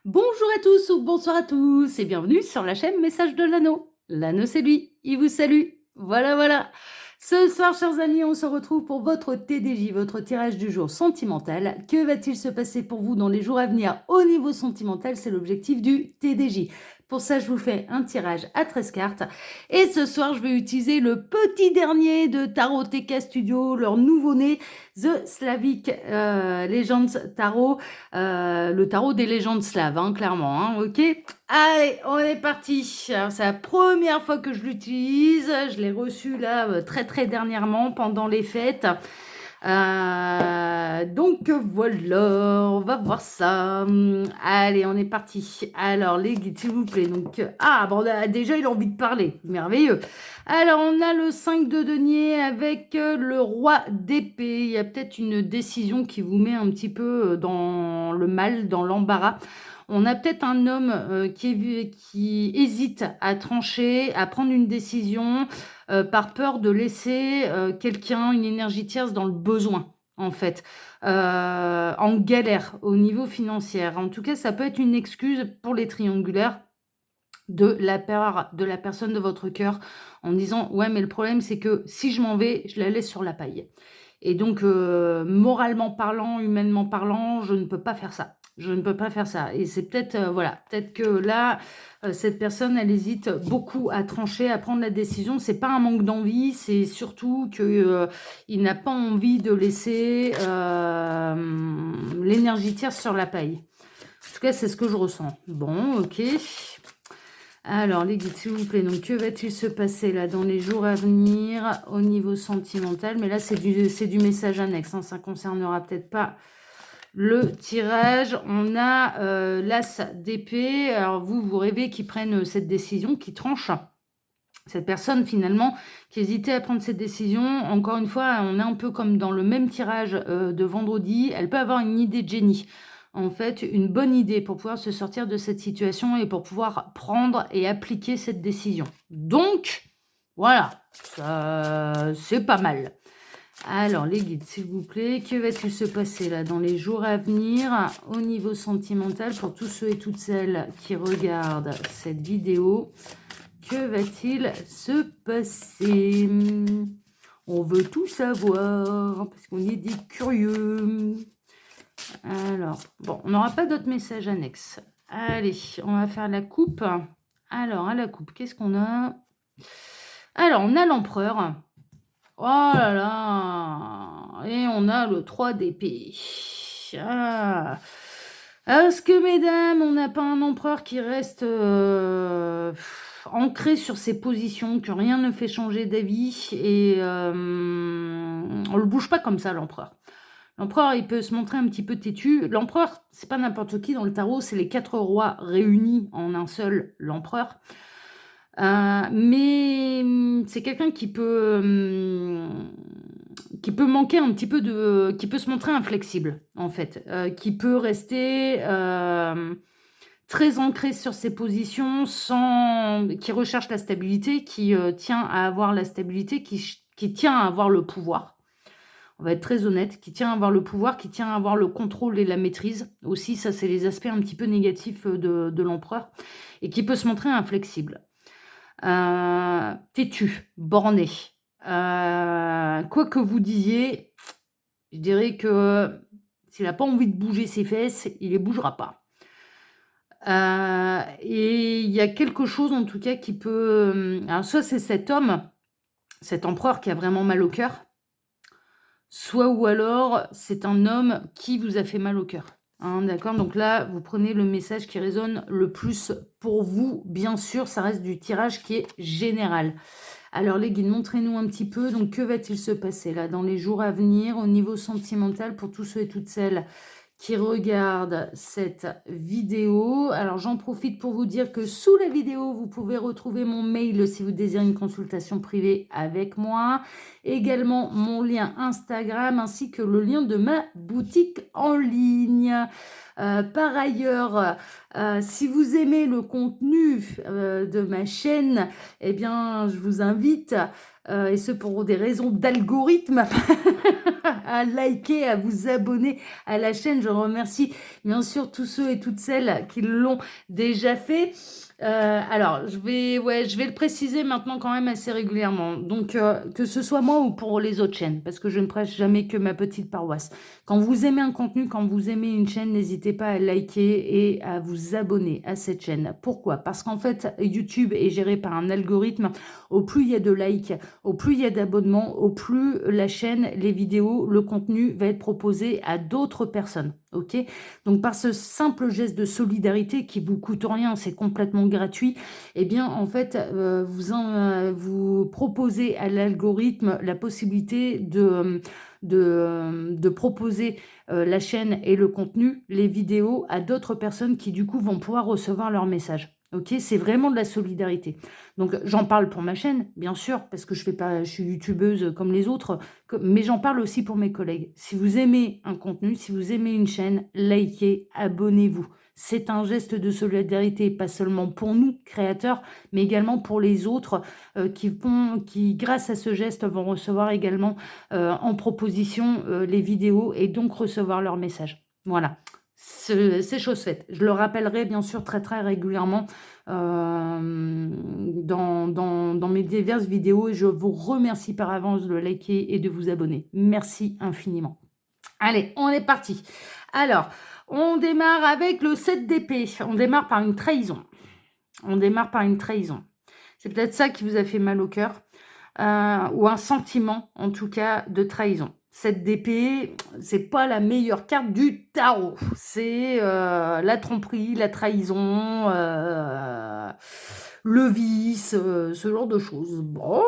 Bonjour à tous ou bonsoir à tous et bienvenue sur la chaîne Message de l'Anneau. L'anneau c'est lui, il vous salue. Voilà, voilà. Ce soir, chers amis, on se retrouve pour votre TDJ, votre tirage du jour sentimental. Que va-t-il se passer pour vous dans les jours à venir au niveau sentimental? C'est l'objectif du TDJ. Pour ça, je vous fais un tirage à 13 cartes. Et ce soir, je vais utiliser le petit dernier de Tarot TK Studio, leur nouveau-né, The Slavic Legends Tarot. Le tarot des légendes slaves, hein, clairement, hein, ok. Allez, on est parti. Alors, c'est la première fois que je l'utilise. Je l'ai reçu là très très dernièrement pendant les fêtes. Donc voilà, on va voir ça. Allez, on est parti. Alors, les guides, s'il vous plaît. Donc, bon, déjà, il a envie de parler. Merveilleux. Alors, on a le 5 de denier avec le roi d'épée. Il y a peut-être une décision qui vous met un petit peu dans le mal, dans l'embarras. On a peut-être un homme qui hésite à trancher, à prendre une décision par peur de laisser quelqu'un, une énergie tierce dans le besoin, en fait, en galère au niveau financier. En tout cas, ça peut être une excuse pour les triangulaires de la part de la personne de votre cœur en disant ouais mais le problème c'est que si je m'en vais je la laisse sur la paille et donc moralement parlant, humainement parlant, je ne peux pas faire ça, je ne peux pas faire ça. Et c'est peut-être voilà, peut-être que là cette personne elle hésite beaucoup à trancher, à prendre la décision. C'est pas un manque d'envie, c'est surtout que il n'a pas envie de laisser l'énergie tierce sur la paille. En tout cas c'est ce que je ressens. Bon, ok. Alors, les guides, s'il vous plaît, donc que va-t-il se passer là dans les jours à venir au niveau sentimental? Mais là, c'est du message annexe, hein, ça ne concernera peut-être pas le tirage. On a l'as d'épée. Alors, vous rêvez qu'ils prennent cette décision, qu'ils tranchent. Cette personne, finalement, qui hésitait à prendre cette décision, encore une fois, on est un peu comme dans le même tirage de vendredi. Elle peut avoir une idée de génie. En fait, une bonne idée pour pouvoir se sortir de cette situation et pour pouvoir prendre et appliquer cette décision. Donc, voilà, c'est pas mal. Alors, les guides, s'il vous plaît, que va-t-il se passer là dans les jours à venir au niveau sentimental pour tous ceux et toutes celles qui regardent cette vidéo? Que va-t-il se passer? On veut tout savoir parce qu'on est des curieux. Alors, bon, on n'aura pas d'autres messages annexes. Allez, on va faire la coupe. Alors, à la coupe, qu'est-ce qu'on a? Alors, on a l'empereur. Oh là là! Et on a le 3 d'épée. Ah! Est-ce que, mesdames, on n'a pas un empereur qui reste ancré sur ses positions, que rien ne fait changer d'avis et on le bouge pas comme ça, l'empereur. L'empereur, il peut se montrer un petit peu têtu. L'empereur, c'est pas n'importe qui dans le tarot, c'est les 4 rois réunis en un seul, l'empereur. Mais c'est quelqu'un qui peut manquer un petit peu de... qui peut se montrer inflexible, en fait. Qui peut rester très ancré sur ses positions, qui recherche la stabilité, qui tient à avoir la stabilité, qui tient à avoir le pouvoir. On va être très honnête, qui tient à avoir le pouvoir, qui tient à avoir le contrôle et la maîtrise. Aussi, ça, c'est les aspects un petit peu négatifs de l'empereur. Et qui peut se montrer inflexible. Têtu, borné. Quoi que vous disiez, je dirais que s'il n'a pas envie de bouger ses fesses, il ne les bougera pas. Et il y a quelque chose en tout cas qui peut... alors soit c'est cet homme, cet empereur qui a vraiment mal au cœur, soit ou alors c'est un homme qui vous a fait mal au cœur. Hein, d'accord, donc là, vous prenez le message qui résonne le plus pour vous. Bien sûr, ça reste du tirage qui est général. Alors les guides, montrez-nous un petit peu. Donc, que va-t-il se passer là dans les jours à venir au niveau sentimental pour tous ceux et toutes celles qui regardent cette vidéo? Alors, j'en profite pour vous dire que sous la vidéo, vous pouvez retrouver mon mail si vous désirez une consultation privée avec moi. Également, mon lien Instagram ainsi que le lien de ma boutique en ligne. Par ailleurs, Si vous aimez le contenu de ma chaîne, eh bien, je vous invite, et ce pour des raisons d'algorithme, à liker, à vous abonner à la chaîne. Je remercie bien sûr tous ceux et toutes celles qui l'ont déjà fait. Alors, je vais le préciser maintenant quand même assez régulièrement. Donc, que ce soit moi ou pour les autres chaînes, parce que je ne prêche jamais que ma petite paroisse. Quand vous aimez un contenu, quand vous aimez une chaîne, n'hésitez pas à liker et à vous abonner à cette chaîne. Pourquoi? Parce qu'en fait, YouTube est géré par un algorithme. Au plus il y a de likes, au plus il y a d'abonnements, au plus la chaîne, les vidéos, le contenu va être proposé à d'autres personnes. Ok? Donc par ce simple geste de solidarité qui vous coûte rien, c'est complètement gratuit, eh bien en fait vous proposez à l'algorithme la possibilité de proposer la chaîne et le contenu, les vidéos à d'autres personnes qui du coup vont pouvoir recevoir leur message. Ok, c'est vraiment de la solidarité. Donc j'en parle pour ma chaîne, bien sûr, parce que je suis youtubeuse comme les autres, mais j'en parle aussi pour mes collègues. Si vous aimez un contenu, si vous aimez une chaîne, likez, abonnez-vous. C'est un geste de solidarité, pas seulement pour nous, créateurs, mais également pour les autres qui, grâce à ce geste, vont recevoir également en proposition les vidéos et donc recevoir leur message. Voilà, c'est chose faite. Je le rappellerai bien sûr très très régulièrement dans mes diverses vidéos et je vous remercie par avance de liker et de vous abonner. Merci infiniment. Allez, on est parti. Alors, on démarre avec le 7 d'épée. On démarre par une trahison. C'est peut-être ça qui vous a fait mal au cœur. Ou un sentiment, en tout cas, de trahison. 7 d'épée, c'est pas la meilleure carte du tarot. C'est la tromperie, la trahison, le vice, ce genre de choses. Bon,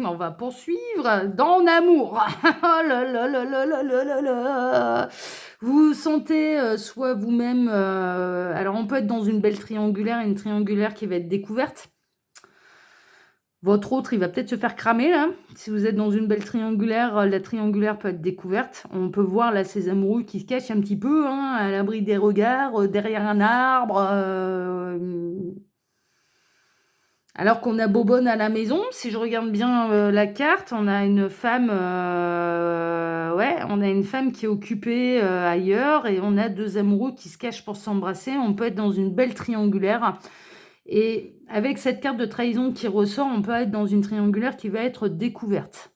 on va poursuivre dans l'amour. Oh là là là là là là là là. Vous sentez soit vous-même... alors, on peut être dans une belle triangulaire, une triangulaire qui va être découverte. Votre autre, il va peut-être se faire cramer, là. Si vous êtes dans une belle triangulaire, la triangulaire peut être découverte. On peut voir, là, ces amoureux qui se cachent un petit peu, hein, à l'abri des regards, derrière un arbre. Alors qu'on a Bobonne à la maison. Si je regarde bien la carte, on a une femme... on a une femme qui est occupée ailleurs et on a deux amoureux qui se cachent pour s'embrasser. On peut être dans une belle triangulaire. Et avec cette carte de trahison qui ressort, on peut être dans une triangulaire qui va être découverte.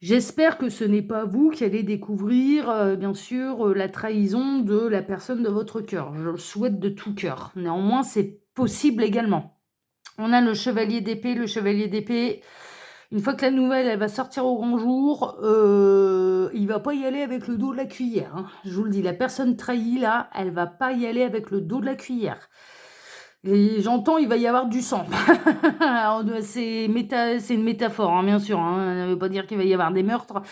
J'espère que ce n'est pas vous qui allez découvrir, bien sûr, la trahison de la personne de votre cœur. Je le souhaite de tout cœur. Néanmoins, c'est possible également. On a le chevalier d'épée. Le chevalier d'épée, une fois que la nouvelle, elle va sortir au grand jour, il va pas y aller avec le dos de la cuillère. Hein. Je vous le dis, la personne trahie, là, elle va pas y aller avec le dos de la cuillère. Et j'entends, il va y avoir du sang. C'est une métaphore, hein, bien sûr. Hein. Ça ne veut pas dire qu'il va y avoir des meurtres.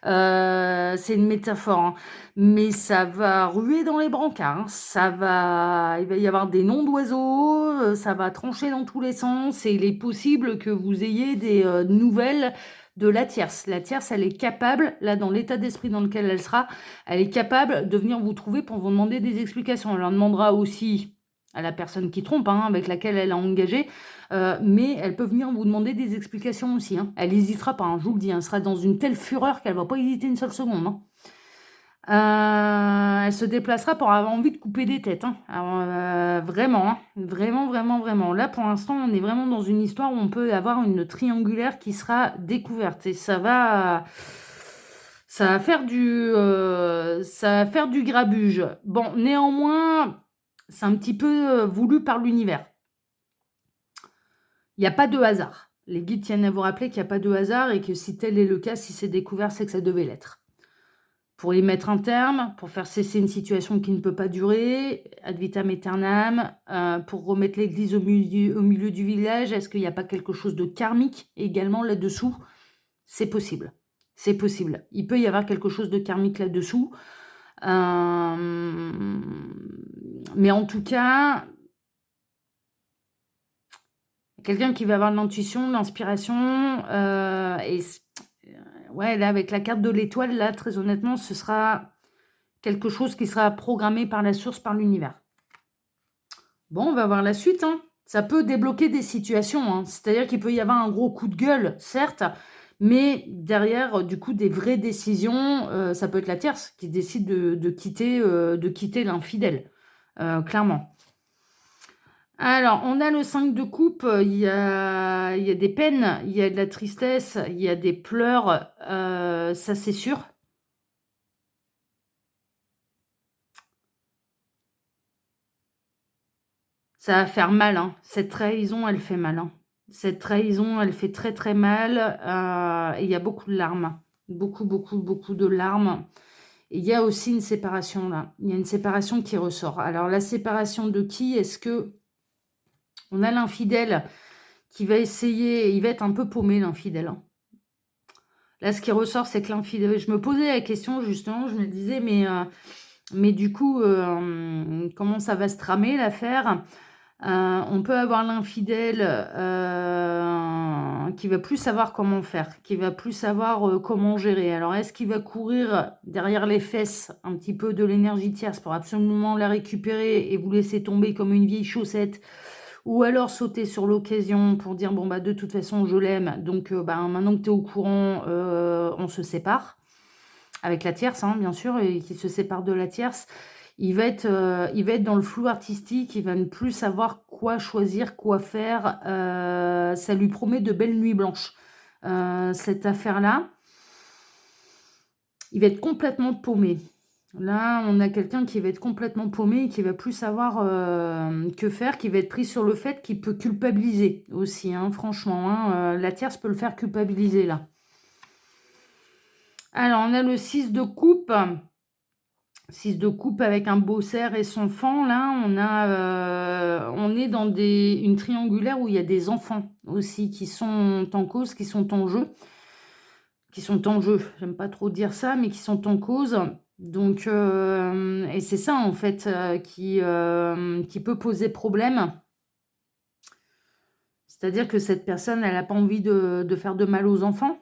C'est une métaphore. Hein. Mais ça va ruer dans les brancards. Hein. Il va y avoir des noms d'oiseaux. Ça va trancher dans tous les sens. Et il est possible que vous ayez des nouvelles de la tierce. La tierce, elle est capable, là, dans l'état d'esprit dans lequel elle sera, elle est capable de venir vous trouver pour vous demander des explications. Elle en demandera aussi à la personne qui trompe, hein, avec laquelle elle a engagé, mais elle peut venir vous demander des explications aussi. Hein. Elle n'hésitera pas, hein, je vous le dis, elle sera dans une telle fureur qu'elle ne va pas hésiter une seule seconde. Hein. Elle se déplacera pour avoir envie de couper des têtes. Hein. Alors, vraiment, hein, vraiment, vraiment, vraiment. Là, pour l'instant, on est vraiment dans une histoire où on peut avoir une triangulaire qui sera découverte. Et ça va faire du grabuge. Bon, néanmoins... C'est un petit peu voulu par l'univers. Il n'y a pas de hasard. Les guides tiennent à vous rappeler qu'il n'y a pas de hasard et que si tel est le cas, si c'est découvert, c'est que ça devait l'être. Pour y mettre un terme, pour faire cesser une situation qui ne peut pas durer, ad vitam aeternam, pour remettre l'église au milieu du village, est-ce qu'il n'y a pas quelque chose de karmique également là-dessous? C'est possible. C'est possible. Il peut y avoir quelque chose de karmique là-dessous. Mais en tout cas, quelqu'un qui va avoir de l'intuition, de l'inspiration, ouais, là, avec la carte de l'étoile, là, très honnêtement, ce sera quelque chose qui sera programmé par la source, par l'univers. Bon, on va voir la suite, hein. Ça peut débloquer des situations, hein. C'est-à-dire qu'il peut y avoir un gros coup de gueule, certes, mais derrière, du coup, des vraies décisions. Ça peut être la tierce qui décide de quitter l'infidèle, clairement. Alors, on a le 5 de coupe, il y a des peines, il y a de la tristesse, il y a des pleurs, ça c'est sûr. Ça va faire mal, hein. Cette trahison, elle fait mal, hein. Cette trahison, elle fait très, très mal, et il y a beaucoup de larmes. Beaucoup, beaucoup, beaucoup de larmes. Et il y a aussi une séparation là. Il y a une séparation qui ressort. Alors la séparation de qui? Est-ce que on a l'infidèle qui va essayer, il va être un peu paumé l'infidèle, hein. Là, ce qui ressort, c'est que l'infidèle, je me posais la question justement, je me disais: mais du coup, comment ça va se tramer l'affaire?» On peut avoir l'infidèle, qui va plus savoir comment faire, qui va plus savoir, comment gérer. Alors est-ce qu'il va courir derrière les fesses un petit peu de l'énergie tierce pour absolument la récupérer et vous laisser tomber comme une vieille chaussette? Ou alors sauter sur l'occasion pour dire: «Bon, bah, de toute façon, je l'aime, donc ben, maintenant que tu es au courant, on se sépare». Avec la tierce, hein, bien sûr, et qui se sépare de la tierce. Il va être dans le flou artistique, il va ne plus savoir quoi choisir, quoi faire, ça lui promet de belles nuits blanches, cette affaire-là. Il va être complètement paumé. Là, on a quelqu'un qui va être complètement paumé et qui va plus savoir, que faire, qui va être pris sur le fait qu'il peut culpabiliser aussi, hein, franchement, hein, la tierce peut le faire culpabiliser là. Alors on a le 6 de coupe. 6 de coupe avec un beau cerf et son faon, là, on est dans une triangulaire où il y a des enfants aussi qui sont en cause, qui sont en jeu. Qui sont en jeu, j'aime pas trop dire ça, mais qui sont en cause. Donc, et c'est ça en fait, qui peut poser problème. C'est-à-dire que cette personne, elle a pas envie de faire de mal aux enfants.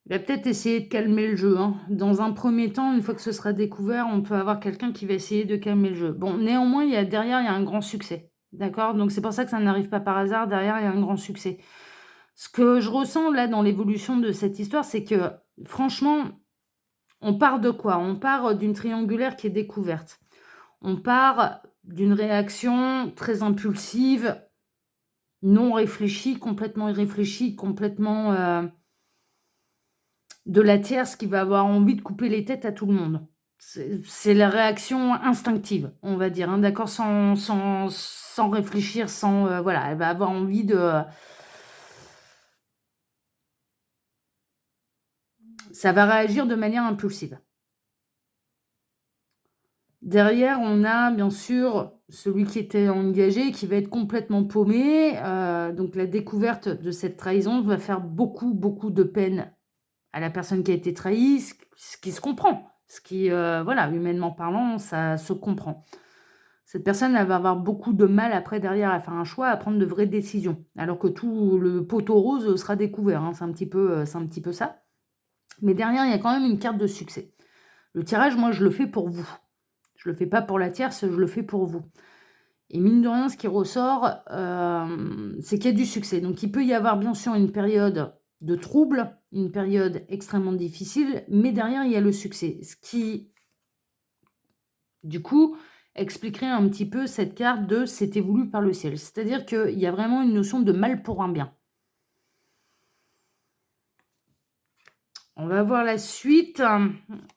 Il va peut-être essayer de calmer le jeu, hein. Dans un premier temps, une fois que ce sera découvert, on peut avoir quelqu'un qui va essayer de calmer le jeu. Bon, néanmoins, derrière, il y a un grand succès. D'accord? Donc c'est pour ça que ça n'arrive pas par hasard. Derrière, il y a un grand succès. Ce que je ressens là dans l'évolution de cette histoire, c'est que franchement, on part de quoi? On part d'une triangulaire qui est découverte. On part d'une réaction très impulsive, non réfléchie, complètement irréfléchie, complètement, de la tierce qui va avoir envie de couper les têtes à tout le monde. C'est la réaction instinctive, on va dire, hein, d'accord? Sans réfléchir, sans, voilà, elle va avoir envie de, ça va réagir de manière impulsive. Derrière, on a bien sûr celui qui était engagé, qui va être complètement paumé, donc la découverte de cette trahison va faire beaucoup, beaucoup de peine à la personne qui a été trahie, ce qui se comprend. Ce qui, voilà, humainement parlant, ça se comprend. Cette personne, elle va avoir beaucoup de mal après derrière à faire un choix, à prendre de vraies décisions. Alors que tout le poteau rose sera découvert, hein, c'est un petit peu ça. Mais derrière, il y a quand même une carte de succès. Le tirage, moi, je le fais pour vous. Je le fais pas pour la tierce, je le fais pour vous. Et mine de rien, ce qui ressort, c'est qu'il y a du succès. Donc il peut y avoir bien sûr une période de trouble, une période extrêmement difficile, mais derrière, il y a le succès. Ce qui, du coup, expliquerait un petit peu cette carte de «c'était voulu par le ciel». C'est-à-dire qu'il y a vraiment une notion de mal pour un bien. On va voir la suite.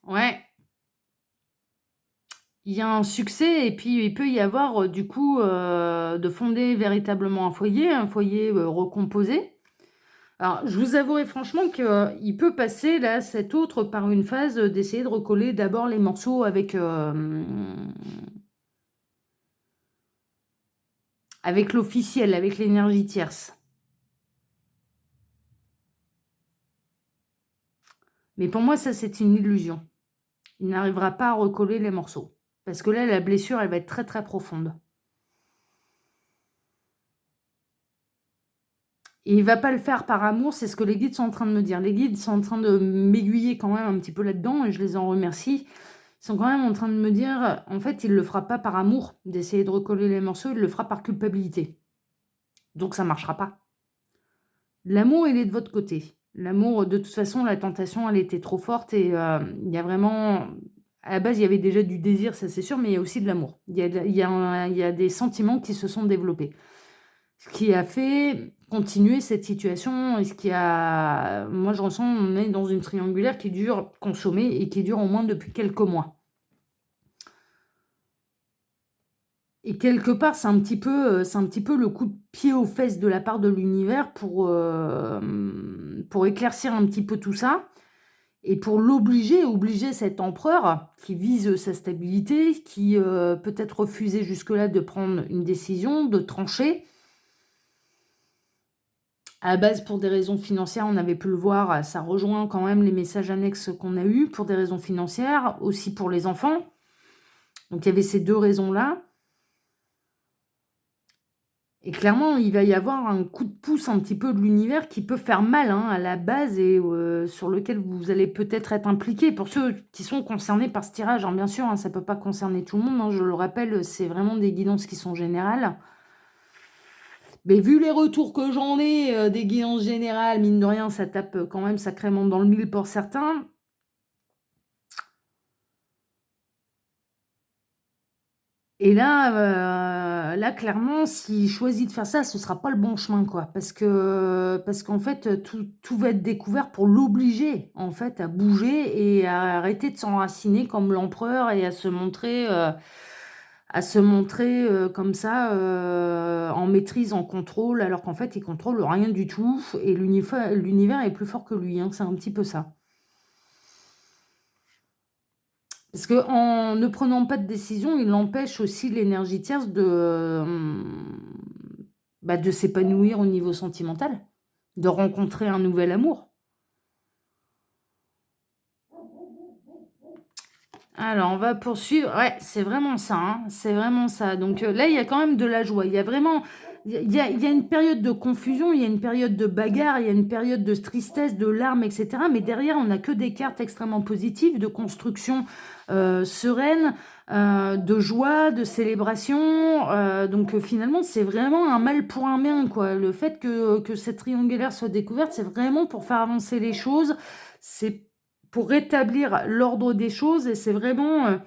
Ouais, il y a un succès et puis il peut y avoir, du coup, de fonder véritablement un foyer, recomposé. Alors, je vous avouerai franchement qu'il peut passer là, cet autre, par une phase, d'essayer de recoller d'abord les morceaux avec l'officiel, avec l'énergie tierce. Mais pour moi, ça, c'est une illusion. Il n'arrivera pas à recoller les morceaux. Parce que là, la blessure, elle va être très, très profonde. Et il va pas le faire par amour, c'est ce que les guides sont en train de me dire. Les guides sont en train de m'aiguiller quand même un petit peu là-dedans et je les en remercie. Ils sont quand même en train de me dire, en fait, il le fera pas par amour, d'essayer de recoller les morceaux, il le fera par culpabilité. Donc ça marchera pas. L'amour, il est de votre côté. L'amour, de toute façon, la tentation, elle était trop forte et il y a vraiment... À la base, il y avait déjà du désir, ça c'est sûr, mais il y a aussi de l'amour. Il y a des sentiments qui se sont développés. Ce qui a fait continuer cette situation et ce qui a... Moi, je ressens, on est dans une triangulaire qui dure, consommée, et qui dure au moins depuis quelques mois. Et quelque part, c'est un petit peu le coup de pied aux fesses de la part de l'univers pour éclaircir un petit peu tout ça et pour obliger cet empereur qui vise sa stabilité, qui peut-être refusait jusque-là de prendre une décision, de trancher. À la base, pour des raisons financières, on avait pu le voir, ça rejoint quand même les messages annexes qu'on a eus pour des raisons financières, aussi pour les enfants. Donc il y avait ces deux raisons-là. Et clairement, il va y avoir un coup de pouce un petit peu de l'univers qui peut faire mal hein, à la base et sur lequel vous allez peut-être être impliqué. Pour ceux qui sont concernés par ce tirage, hein, bien sûr, hein, ça ne peut pas concerner tout le monde. Hein, je le rappelle, c'est vraiment des guidances qui sont générales. Mais vu les retours que j'en ai des guidances générales, mine de rien, ça tape quand même sacrément dans le mille pour certains. Et là, clairement, s'il choisit de faire ça, ce sera pas le bon chemin, quoi. Parce qu'en fait, tout va être découvert pour l'obliger, en fait, à bouger et à arrêter de s'enraciner comme l'empereur et à se montrer comme ça, en maîtrise, en contrôle, alors qu'en fait, il contrôle rien du tout et l'univers est plus fort que lui, hein, c'est un petit peu ça. Parce qu'en ne prenant pas de décision, il empêche aussi l'énergie tierce de s'épanouir au niveau sentimental, de rencontrer un nouvel amour. Alors, on va poursuivre. Ouais, c'est vraiment ça, hein, c'est vraiment ça. Donc là, il y a quand même de la joie. Il y a vraiment... il y a une période de confusion, il y a une période de bagarre, il y a une période de tristesse, de larmes, etc. Mais derrière, on n'a que des cartes extrêmement positives, de construction sereine, de joie, de célébration. Donc finalement, c'est vraiment un mal pour un bien, quoi. Le fait que cette triangulaire soit découverte, c'est vraiment pour faire avancer les choses. C'est pour rétablir l'ordre des choses et c'est vraiment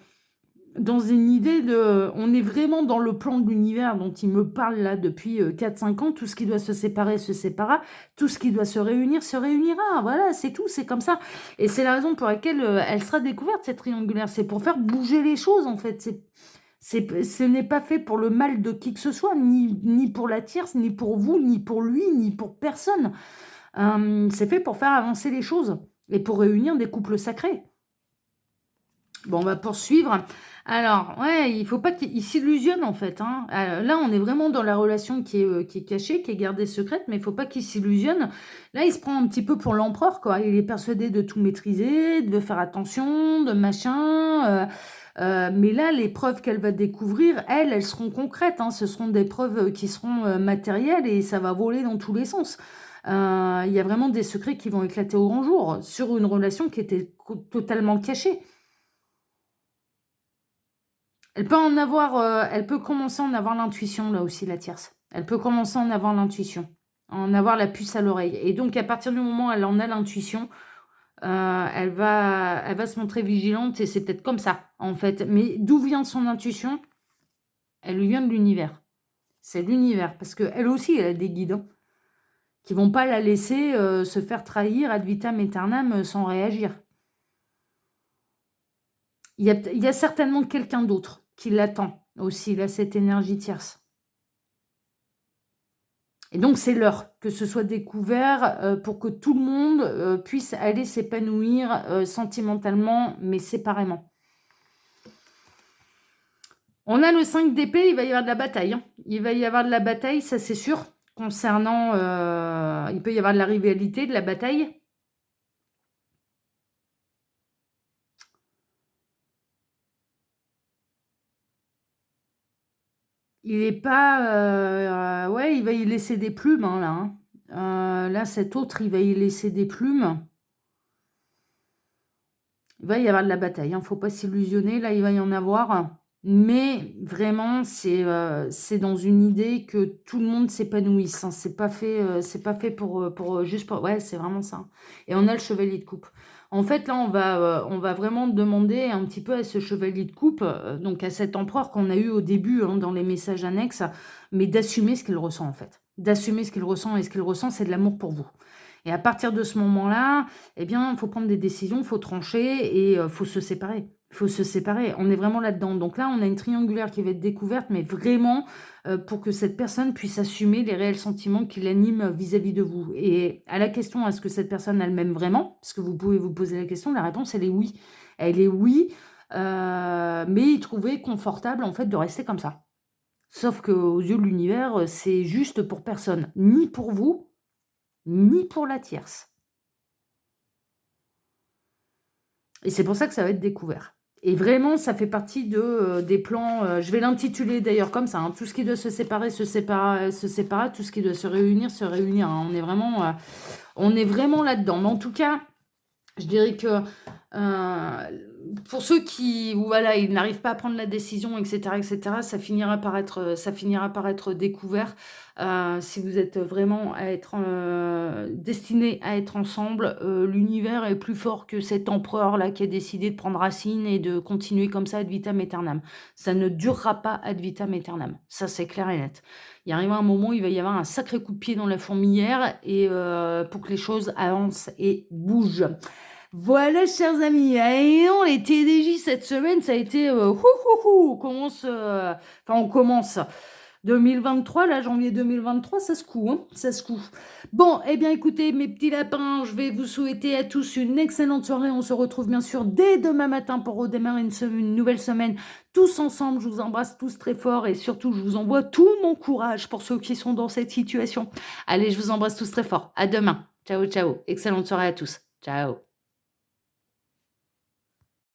dans une idée de... On est vraiment dans le plan de l'univers dont il me parle là depuis 4-5 ans. Tout ce qui doit se séparer se séparera. Tout ce qui doit se réunir se réunira. Voilà, c'est tout, c'est comme ça. Et c'est la raison pour laquelle elle sera découverte, cette triangulaire. C'est pour faire bouger les choses, en fait. Ce n'est pas fait pour le mal de qui que ce soit, ni pour la tierce, ni pour vous, ni pour lui, ni pour personne. C'est fait pour faire avancer les choses et pour réunir des couples sacrés. Bon, on va poursuivre. Alors, ouais, il faut pas qu'il s'illusionne en fait. Hein. Là, on est vraiment dans la relation qui est cachée, qui est gardée secrète, mais il faut pas qu'il s'illusionne. Là, il se prend un petit peu pour l'empereur, quoi. Il est persuadé de tout maîtriser, de faire attention, de machin. Mais là, les preuves qu'elle va découvrir, elles seront concrètes. Hein. Ce seront des preuves qui seront matérielles et ça va voler dans tous les sens. Il y a vraiment des secrets qui vont éclater au grand jour sur une relation qui était totalement cachée. Elle peut en avoir, elle peut commencer à en avoir l'intuition, là aussi, la tierce. Elle peut commencer à en avoir l'intuition, en avoir la puce à l'oreille. Et donc, à partir du moment où elle en a l'intuition, elle va se montrer vigilante et c'est peut-être comme ça, en fait. Mais d'où vient son intuition? Elle lui vient de l'univers. C'est l'univers, parce qu'elle aussi, elle a des guides hein, qui vont pas la laisser se faire trahir ad vitam aeternam sans réagir. Il y a certainement quelqu'un d'autre qui l'attend aussi, là, cette énergie tierce. Et donc, c'est l'heure que ce soit découvert pour que tout le monde puisse aller s'épanouir sentimentalement, mais séparément. On a le 5 d'épée, il va y avoir de la bataille. Hein. Il va y avoir de la bataille, ça c'est sûr, concernant... il peut y avoir de la rivalité, de la bataille. Il est pas... ouais, il va y laisser des plumes, hein, là. Hein. Là, cet autre, il va y laisser des plumes. Il va y avoir de la bataille, hein, faut pas s'illusionner, là, il va y en avoir. Mais vraiment, c'est dans une idée que tout le monde s'épanouisse, hein. C'est pas fait pour juste pour ouais, c'est vraiment ça. Et on a le chevalier de coupe. En fait, là, on va vraiment demander un petit peu à ce chevalier de coupe, donc à cet empereur qu'on a eu au début, hein, dans les messages annexes, mais d'assumer ce qu'il ressent, en fait. D'assumer ce qu'il ressent et ce qu'il ressent, c'est de l'amour pour vous. Et à partir de ce moment-là, eh bien, il faut prendre des décisions, il faut trancher et faut se séparer. Il faut se séparer. On est vraiment là-dedans. Donc là, on a une triangulaire qui va être découverte, mais vraiment pour que cette personne puisse assumer les réels sentiments qui l'animent vis-à-vis de vous. Et à la question, est-ce que cette personne elle m'aime vraiment? Parce que vous pouvez vous poser la question, la réponse, elle est oui. Elle est oui, mais il trouvait confortable, en fait, de rester comme ça. Sauf qu'aux yeux de l'univers, c'est juste pour personne. Ni pour vous, ni pour la tierce. Et c'est pour ça que ça va être découvert. Et vraiment, ça fait partie des plans, je vais l'intituler d'ailleurs comme ça, hein, tout ce qui doit se séparer, se sépare, tout ce qui doit se réunir, hein. On est vraiment là-dedans. Mais en tout cas, je dirais que pour ceux qui, voilà, ils n'arrivent pas à prendre la décision, etc., ça finira par être découvert. Si vous êtes vraiment à être destinés à être ensemble, l'univers est plus fort que cet empereur-là qui a décidé de prendre racine et de continuer comme ça ad vitam aeternam. Ça ne durera pas ad vitam aeternam. Ça, c'est clair et net. Il arrivera un moment où il va y avoir un sacré coup de pied dans la fourmilière et pour que les choses avancent et bougent. Voilà, chers amis. Et non, les TDJ cette semaine, ça a été on commence 2023, là, janvier 2023, ça se coud, hein, ça se coud. Bon, eh bien, écoutez, mes petits lapins, je vais vous souhaiter à tous une excellente soirée. On se retrouve bien sûr dès demain matin pour redémarrer une nouvelle semaine. Tous ensemble, je vous embrasse tous très fort et surtout, je vous envoie tout mon courage pour ceux qui sont dans cette situation. Allez, je vous embrasse tous très fort. À demain. Ciao, ciao. Excellente soirée à tous. Ciao.